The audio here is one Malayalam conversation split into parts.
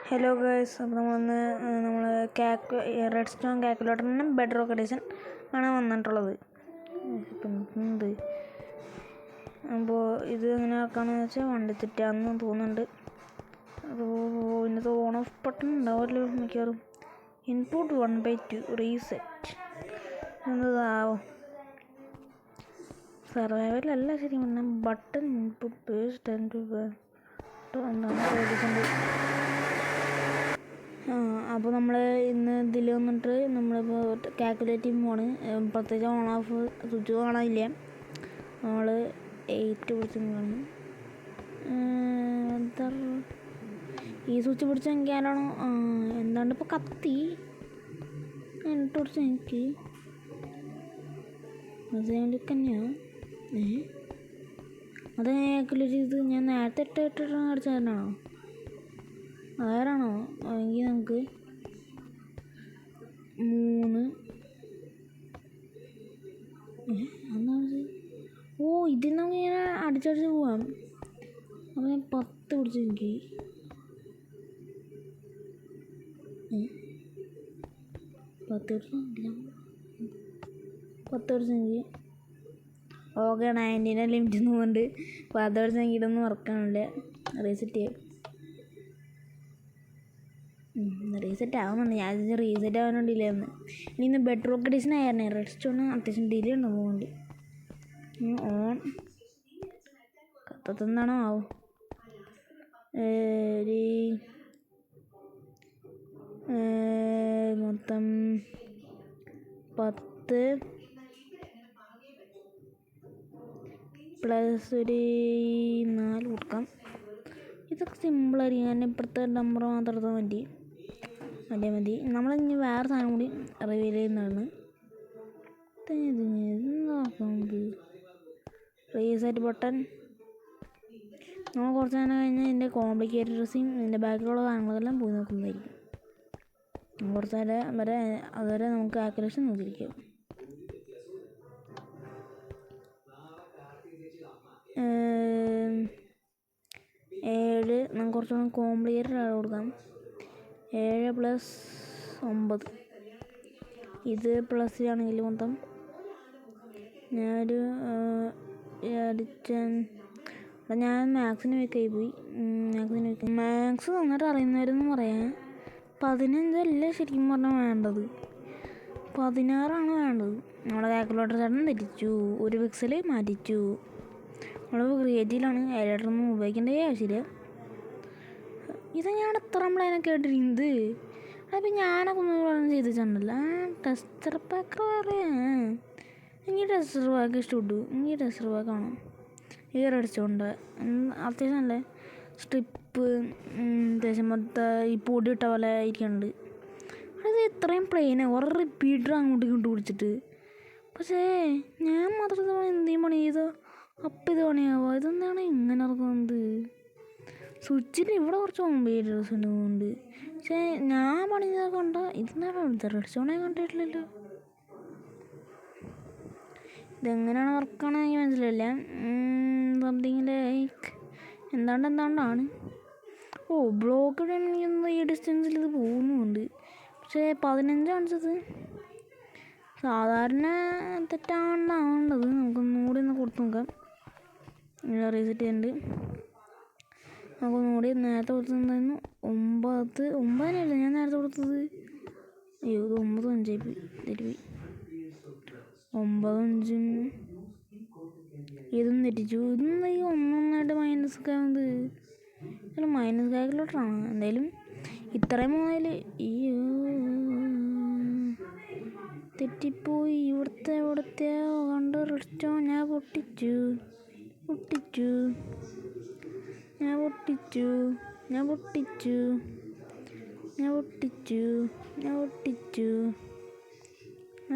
ഹലോ ഗേഴ്സ്, അപ്പോൾ നമ്മൾ റെഡ് സ്റ്റോൺ കാൽക്കുലേറ്ററിന് ബെഡ് റോക്ക് എഡിഷൻ ആണ് വന്നിട്ടുള്ളത്. ഇപ്പം എന്ത് അപ്പോൾ ഇത് എങ്ങനെ ആക്കാമെന്ന് വെച്ചാൽ വണ്ടി തെറ്റാന്ന് തോന്നുന്നുണ്ട്. അപ്പോൾ ഇതിനകത്ത് ഓൺ ഓഫ് ബട്ടൺ ഉണ്ടാവുമല്ലോ മിക്കവാറും. ഇൻപുട്ട് 1/2 റീസെറ്റ് എന്നതാവോ സർവൈവലല്ല ശരിക്കും പറഞ്ഞാൽ. ബട്ടൺ ഇൻപുട്ട് പേജ് 10 എന്താണ് ചോദിച്ചിട്ടുണ്ട്. അപ്പോൾ നമ്മൾ ഇന്ന് ഇതിൽ വന്നിട്ട് നമ്മളിപ്പോൾ കാൽക്കുലേറ്റിംഗ് പോണ്. പ്രത്യേകിച്ച് ഓൺ ഓഫ് സ്വിച്ച് കാണാനില്ല. നമ്മൾ 8 പിടിച്ച് കാണും. എന്താ ഈ സ്വിച്ച് പിടിച്ച എനിക്കാരാണോ എന്താണ്ട് ഇപ്പോൾ കത്തി 8 പിടിച്ച എനിക്ക് തന്നെയാണ്. അത് കാൽക്കുലേറ്റ് ചെയ്ത് ഞാൻ നേരത്തെ 8 അടിച്ചതാണോ ആരാണോ എങ്കിൽ നമുക്ക് 3 ഇതിൽ നമുക്ക് ഇങ്ങനെ അടിച്ചടിച്ച് പോവാം. അപ്പോൾ ഞാൻ 10 പിടിച്ച് എനിക്ക് 10 പിടിച്ചെങ്കിൽ ഓക്കെ 90 ലിമിറ്റ് തോന്നുന്നുണ്ട്. 10 പിടിച്ചെങ്കിൽ ഇതൊന്നും വർക്കാണില്ല. റീസെറ്റ് ചെയ്യാം. റീസെറ്റ് ആവുന്നുണ്ട്. ഞാൻ റീസെറ്റ് ആവാനും ഡിലേ ആവുന്നു. ഇനി ഇന്ന് ബെഡ് റോക്ക് എഡിഷൻ ആയിരുന്നു. റെഡ് സ്റ്റോണ് അത്യാവശ്യം ഡിലേ ഉണ്ട് പോകുന്നുണ്ട്. ഓൺ കത്തത്തെന്താണോ ആവും. മൊത്തം 10 പ്ലസ് ഒരു 4 കൊടുക്കാം. ഇതൊക്കെ സിമ്പിളായിരിക്കും. കാരണം ഇപ്പോഴത്തെ നമ്പർ മാത്രം എടുത്താൽ മതി. നമ്മളിനി വേറെ സാധനം കൂടി റിവീൽ ചെയ്യുന്നതാണ്. റീസെറ്റ് ബട്ടൺ നമ്മൾ കുറച്ച് നേരം കഴിഞ്ഞാൽ ഇതിൻ്റെ കോംപ്ലിക്കേറ്റഡ് ഡ്രസ്സിങ് ഇതിൻ്റെ ബാക്കിലുള്ള സാധനങ്ങളെല്ലാം പോയി നോക്കുന്നതായിരിക്കും. കുറച്ച് നേരം വരെ അതുവരെ നമുക്ക് കാൽക്കുലേഷൻ നോക്കിയിരിക്കാം. 7 നമുക്ക് കുറച്ചുകൂടി കോംപ്ലിക്കേറ്റഡ് ആയി കൊടുക്കാം. 7 + 9 ഇത് പ്ലസ് ആണെങ്കിൽ മൊത്തം ഞാനൊരു ഞാൻ മാത്സിന് വെക്കായി പോയി. മാത്സ് നന്നായിട്ട് അറിയുന്നവരെന്ന് പറയാൻ 15 ശരിക്കും പറഞ്ഞാൽ വേണ്ടത് 16 വേണ്ടത്. നമ്മുടെ കാൽക്കുലേറ്റർ ചേട്ടൻ തെറ്റിച്ചു, ഒരു പിക്സൽ മാറ്റിച്ചു. നമ്മളിപ്പോൾ ക്രിയേറ്റീവിലാണ്. എഡിറ്ററൊന്നും ഉപയോഗിക്കേണ്ട ആവശ്യമില്ല. ഇത് ഞാൻ എത്ര നമ്മളതിനൊക്കെ കേട്ടിരിക്കുന്നത്. അതിപ്പോൾ ഞാനൊക്കെ ഒന്നും ചെയ്തിട്ടുണ്ടല്ലോ. ടെസ്റ്റർ പാക്ക് പറയാം. എനിക്ക് ടെസ്റ്റർ പാക്ക് ഇഷ്ടപ്പെട്ടു. എനിക്ക് ടെസ്റ്റർ പാക്കാണ് ഈ റെഡ് സ്റ്റോണിൻ്റെ. അത്യാവശ്യം നല്ല സ്ട്രിപ്പ് അത്യാവശ്യം മൊത്തം ഈ പൊടി ഇട്ട പോലെ ഇരിക്കുന്നുണ്ട്. അത് ഇത്രയും പ്ലെയിനാണ്. ഒരു റിപ്പീറ്റർ അങ്ങോട്ടും ഇങ്ങോട്ട് പിടിച്ചിട്ട്. പക്ഷേ ഞാൻ മാത്രം എന്തെങ്കിലും പണി ചെയ്തോ അപ്പം ഇത് പണിയാവോ? ഇതെന്താണ് ഇങ്ങനെ ഇറക്കുന്നത്? സ്വിച്ചിൽ ഇവിടെ കുറച്ച് കോംപ്ലിക്കേറ്റേഴ്സ് ഉണ്ട്. പക്ഷേ ഞാൻ പണി ചെയ്തൊക്കെ കണ്ട ഇതെന്താണ് റെഡ് സ്റ്റോണെ കണ്ടിട്ടില്ലല്ലോ. ഇതെങ്ങനെയാണ് വർക്കാണെന്ന് എനിക്ക് മനസ്സിലായില്ല. Something like എന്താണ്ടാണ്. ബ്ലോക്ക് എനിക്കൊന്ന് ഈ ഡിസ്റ്റൻസിൽ ഇത് പോകുന്നുണ്ട്. പക്ഷേ 15 കാണിച്ചത് സാധാരണ തെറ്റാണ്ടാവേണ്ടത്. നമുക്കൊന്നുകൂടി ഒന്ന് കൊടുത്തു നോക്കാം. റീസെറ്റ് ചെയ്യുന്നുണ്ട്. നമുക്കൊന്നുകൂടി നേരത്തെ കൊടുത്തിട്ടുണ്ടായിരുന്നു 9 ഞാൻ നേരത്തെ കൊടുത്തത്. അയ്യോ, ഇത് 9 5 തെറ്റിപ്പോയി. 9 5 ഇതും തെറ്റിച്ചു. ഇതൊന്നും ഈ ഒന്നൊന്നായിട്ട് മൈനസ് ഒക്കെ ആവുന്നത്. എന്തായാലും മൈനസ് കാൽക്കുലേറ്ററാണ്. എന്തായാലും ഇത്രയും പോയാൽ തെറ്റിപ്പോയി. ഇവിടുത്തെ കണ്ട് റെസ്റ്റോ ഞാൻ പൊട്ടിച്ചു.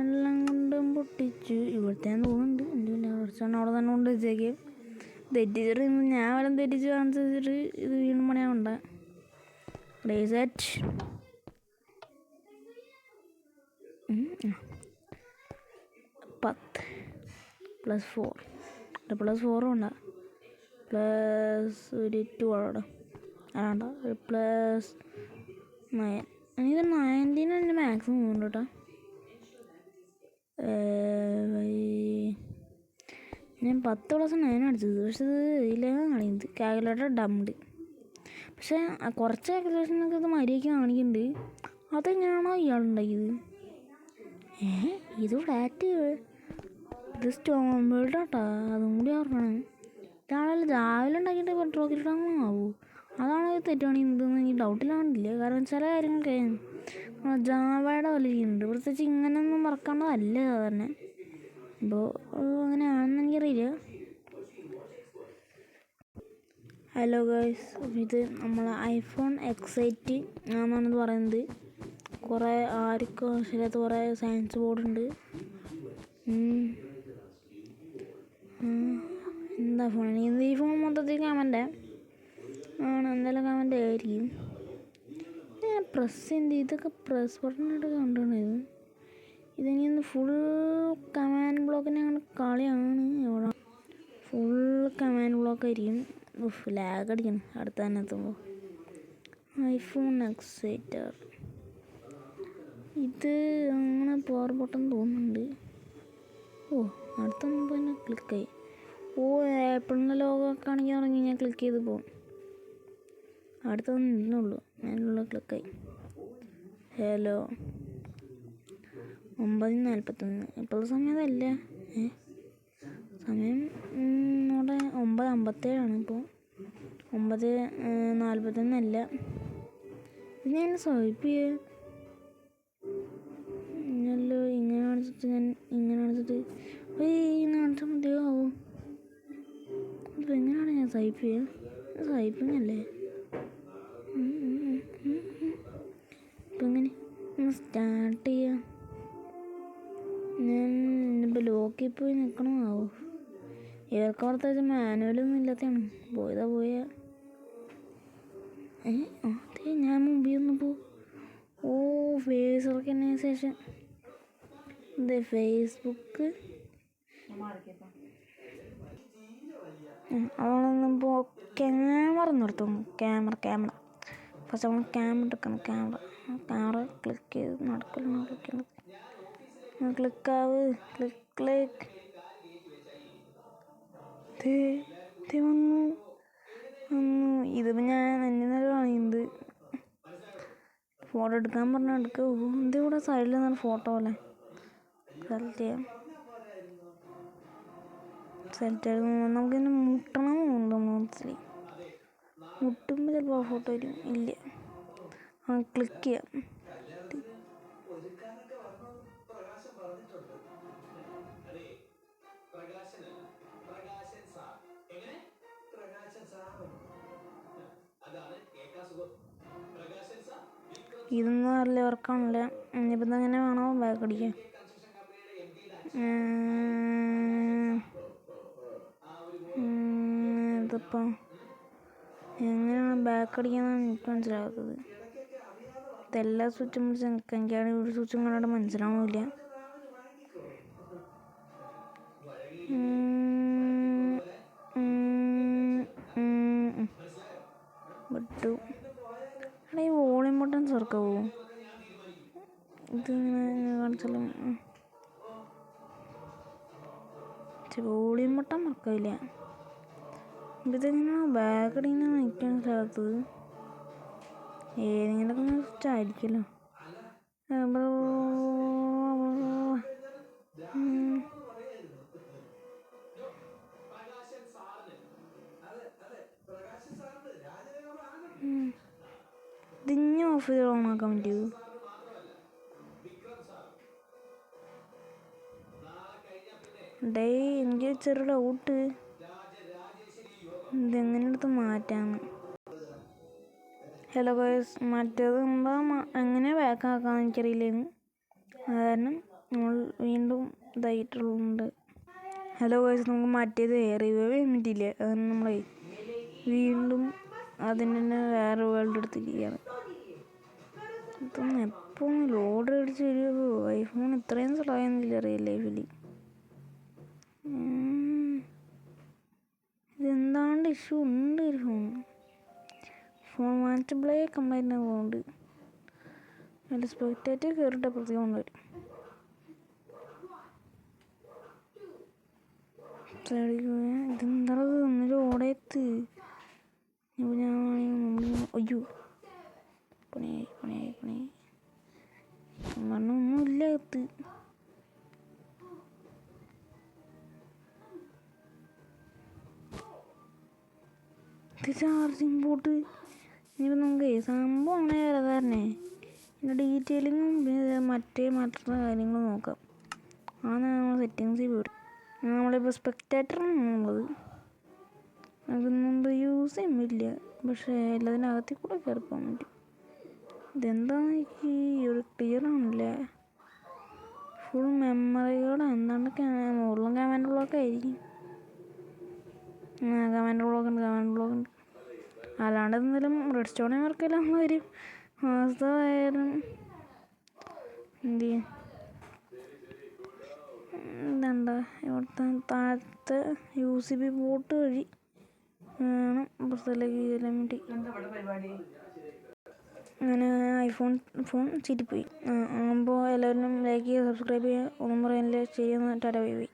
എല്ലാം കൊണ്ടും പൊട്ടിച്ചു. ഇവിടുത്തെ തോന്നുന്നുണ്ട്. എൻ്റെ റെസ്റ്റോറൻറ്റ് അവിടെ തന്നെ കൊണ്ട് വെച്ചേക്ക്. തെറ്റിച്ചിട്ട് ഞാൻ വല്ലതും തെറ്റിച്ച് കാണിച്ചിട്ട് ഇത് വീണ്ടും പണിയാവണ്ട. റീസെറ്റ് 10 + 4 +4 ഉണ്ട്. പ്ലസ് ഒരു 2 അവിടെ വേണ്ട +9. എനിക്ക് 19 എൻ്റെ മാക്സിമം പോകുന്നുണ്ട് കേട്ടോ. ഞാൻ 10+9 അടിച്ചത്, പക്ഷെ ഇത് 11 കാണിക്കുന്നത്. കാൽക്കുലേറ്റർ ഡംഡ്. പക്ഷേ കുറച്ച് കാൽക്കുലേഷനൊക്കെ ഇത് മര്യാദയ്ക്ക് കാണിക്കുന്നുണ്ട്. അതെങ്ങനെയാണോ ഇയാളുണ്ടാക്കിയത്? ഇത് ഫ്ലാറ്റ്, ഇത് സ്റ്റോൺ ബിൽഡാട്ടാ, അതും കൂടി ഓർക്കണം. ഇതാണെങ്കിൽ രാവിലെ ഉണ്ടാക്കിയിട്ട് പെട്രോക്കിട്ടാകുമോ? അതാണ് തെറ്റുകാണിക്കുന്നതെന്ന് എനിക്ക് ഡൗട്ടിലാണില്ല. കാരണം ചില കാര്യങ്ങളൊക്കെ ജാവയുടെ പോലെ ചെയ്യുന്നുണ്ട്. പ്രത്യേകിച്ച് ഇങ്ങനെയൊന്നും മറക്കേണ്ടതല്ല തന്നെ. അപ്പോൾ അങ്ങനെയാണെന്ന് എനിക്കറിയില്ല. ഹലോ ഗൈസ്, ഇത് നമ്മൾ iPhone X8 ആണെന്നാണ് പറയുന്നത്. കുറേ ആർക്കും ശരിയാത്ത കുറേ സയൻസ് ബോർഡുണ്ട്. എന്താ ഫോൺ? ഈ ഫോൺ മൊത്തത്തിൽ കമൻ്റ് ആണ്, എന്തായാലും കമൻ്റ് ആയിരിക്കും. ഇതൊക്കെ പ്രസ് ബട്ടണായിട്ട് കണ്ടുകൊണ്ടിരുന്നു. ഇതിങ്ങനെ ഫുൾ കമാൻഡ് ബ്ലോക്കിനെ കളിയാണ്. എവിടെ ഫുൾ കമാൻഡ് ബ്ലോക്ക് ആയിരിക്കും. ലാഗ് അടിക്കണം അടുത്ത തന്നെ എത്തുമ്പോൾ. iPhone X8 ഇത് അങ്ങനെ പവർ ബട്ടൺ തോന്നുന്നുണ്ട്. അടുത്തൊന്നും തന്നെ ക്ലിക്കായി. ആപ്പിളിൻ്റെ ലോഗോ ഒക്കെ ആണെങ്കിൽ തുടങ്ങി ഞാൻ ക്ലിക്ക് ചെയ്ത് പോകും. അടുത്തൊന്നും ഇരുന്നുള്ളൂ, അതിനുള്ള ക്ലിക്കായി. ഹലോ 9:41. ഇപ്പോഴത്തെ സമയം അതല്ല, സമയം അവിടെ 9:57 ഇപ്പോൾ. 9:41 ഇത് ഞാൻ സ്വൈപ്പ് ഇങ്ങനല്ലോ. ഇങ്ങനെ കാണിച്ചിട്ട് ഞാൻ ഇങ്ങനെ കാണിച്ചിട്ട് ഇങ്ങനെ കാണിച്ചാൽ മതിയാവും. അപ്പോൾ എങ്ങനെയാണ് ഞാൻ സ്വൈപ്പ് ചെയ്യുക? സ്വൈപ്പിങ് അല്ലേ? ഇപ്പം എങ്ങനെ സ്റ്റാർട്ട് ചെയ്യാം? ഞാൻ ഇപ്പോൾ ലോക്കിൽ പോയി നിൽക്കണമാവോ? ഇവർക്ക് പുറത്തേക്ക് മാനുവലൊന്നും ഇല്ലാത്തതാണ്. പോയാ അതെ ഞാൻ മുമ്പിൽ വന്നപ്പോൾ ഫേസ് ഓർഗനൈസേഷൻ. ഇത് ഫേസ്ബുക്ക് അതോടൊന്നിപ്പോൾ ക്യാമറ നിർത്തും. ക്യാമറ ഫസ്റ്റ് നമ്മൾ ക്യാമറ എടുക്കണം. ക്യാമറ ക്ലിക്ക് ചെയ്ത് നടക്കണം. ക്ലിക്കാവ് ക്ലിക്ക് വന്നു. ഇതിപ്പോൾ ഞാൻ എന്നെ കാണിക്കുന്നത്. ഫോട്ടോ എടുക്കാൻ പറഞ്ഞാൽ എടുക്കുക. ഇതിവിടെ സൈഡിൽ നിന്നാണ് ഫോട്ടോ പോലെ സെലക്ട് ചെയ്ത് നമുക്കിതിന് മുട്ടണമെന്നുണ്ടോ? മനസ്സിലായി. മുട്ടുമ്പോൾ ചിലപ്പോൾ ഫോട്ടോ വരും. ഇല്ല, ക്ലിക്ക് ചെയ്യാം. ഇതൊന്നും നല്ല വർക്കാണല്ലേ. ഇനിയിപ്പോൾ ഇതെങ്ങനെ വേണോ ബാക്ക് അടിക്കാൻ? ഇതിപ്പോൾ എങ്ങനെയാണ് ബാക്ക് അടിക്കാന്നാണ് എനിക്ക് മനസ്സിലാകാത്തത്. ഇതെല്ലാ സ്വിച്ചും പിടിച്ച് എനിക്കാണെങ്കിൽ ഒരു സ്വിച്ചും കണ്ടിട്ട് മനസ്സിലാവുന്നില്ല. വിട്ടു. ഈ വോളിയം ബട്ടൺ ചെറുക്കാവോ? ഇതിങ്ങനെ കാണിച്ചാലും വോളിയം ബട്ടൺ മറക്കില്ല. ഇതെങ്ങനെയാണ് ബാക്ക് അടിക്കുന്ന എനിക്ക് മനസ്സിലാകാത്തത്. ഏതെങ്കിലുമൊക്കെ സ്വിച്ച് ആയിരിക്കുമല്ലോ. ഇതിഞ്ഞ് ഓഫ് ചെയ്ത് ഓണാക്കാൻ പറ്റുമോ? എനിക്ക് ചെറിയ ഡൗട്ട്, ഇതെങ്ങനെ എടുത്ത് മാറ്റാന്ന്. ഹലോ ഗൈസ്, മറ്റേത് എങ്ങനെ ബാക്ക് ആക്കാന്ന് എനിക്കറിയില്ലായിരുന്നു. അത് കാരണം നമ്മൾ വീണ്ടും ഇതായിട്ടുള്ളത്. ഹലോ ഗൈസ്, നമുക്ക് മറ്റേത് റിവൈവ് ചെയ്യാൻ പറ്റിയില്ല. അതുകൊണ്ട് നമ്മൾ വീണ്ടും അതിന് തന്നെ വേറെ വേൾഡ് എടുത്തിരിക്കുകയാണ്. ഇതൊന്നും എപ്പോൾ ലോഡ് അടിച്ച് വരുമോ? ഐഫോൺ ഇത്രയും സ്ലോയെന്നില്ല റിയൽ ലൈഫിൽ. ഇതെന്താണ്ട് ഇഷ്യൂ ഉണ്ട്. ഒരു ഫോൺ ഡിസ്പ്ലേ കംപ്ലൈൻറ്റ് പോകുന്നുണ്ട്. അതിൽ സ്പെക്ടേറ്റർ കയറിയിട്ട് പ്രത്യേകം കൊണ്ടുവരും. ഇതെന്താണത് ഒന്നിലും ഓടയത്ത്. ഇപ്പോൾ ഞാൻ അയ്യോ പണിയായി മണ്ണൊന്നുമില്ല എത്ത്. ഇത് ചാർജിങ് പോട്ട്. ഇനിയിപ്പോൾ നമുക്ക് സംഭവമാണ് തന്നെ ഇതിൻ്റെ ഡീറ്റെയിലിങ്ങും പിന്നെ മറ്റുള്ള കാര്യങ്ങളും നോക്കാം. അതാണ് നമ്മൾ സെറ്റിങ്സിൽ പോയിട്ട് നമ്മളിപ്പോൾ സ്പെക്ടേറ്ററാണുള്ളത്. അതൊന്നും യൂസ് ചെയ്യുന്നില്ല. പക്ഷേ എല്ലാത്തിനകത്തിൽ കൂടെ കയറിപ്പോകാൻ പറ്റും. ഇതെന്താണെന്ന് എനിക്ക് ഒരു ക്ലിയർ ആണില്ല. ഫുൾ മെമ്മറികളോ എന്താണ്ടൊക്കെയാണ്. മുകളിലും കമാൻഡ് ബ്ലോക്ക് ആയിരിക്കും. കമാൻഡ് ബ്ലോക്ക് ഉണ്ട്. അല്ലാണ്ട് എന്തെങ്കിലും റെഡ് സ്റ്റോണിൽ വർക്കെല്ലാം വരും. മാസമായാലും എന്ത് ചെയ്യും. ഇതണ്ട ഇവിടുത്തെ താഴത്തെ USB പോർട്ട് വഴി വേണം പുറത്തേക്ക് ചെല്ലാൻ വേണ്ടി. അങ്ങനെ ഫോൺ ചിരിപ്പോയി. അപ്പോൾ എല്ലാവരും ലൈക്ക് ചെയ്യുക, സബ്സ്ക്രൈബ് ചെയ്യുക, ഒന്നും പറയാനില്ല. ചെയ്യുന്ന ടാറ്റ ബൈ ബൈ.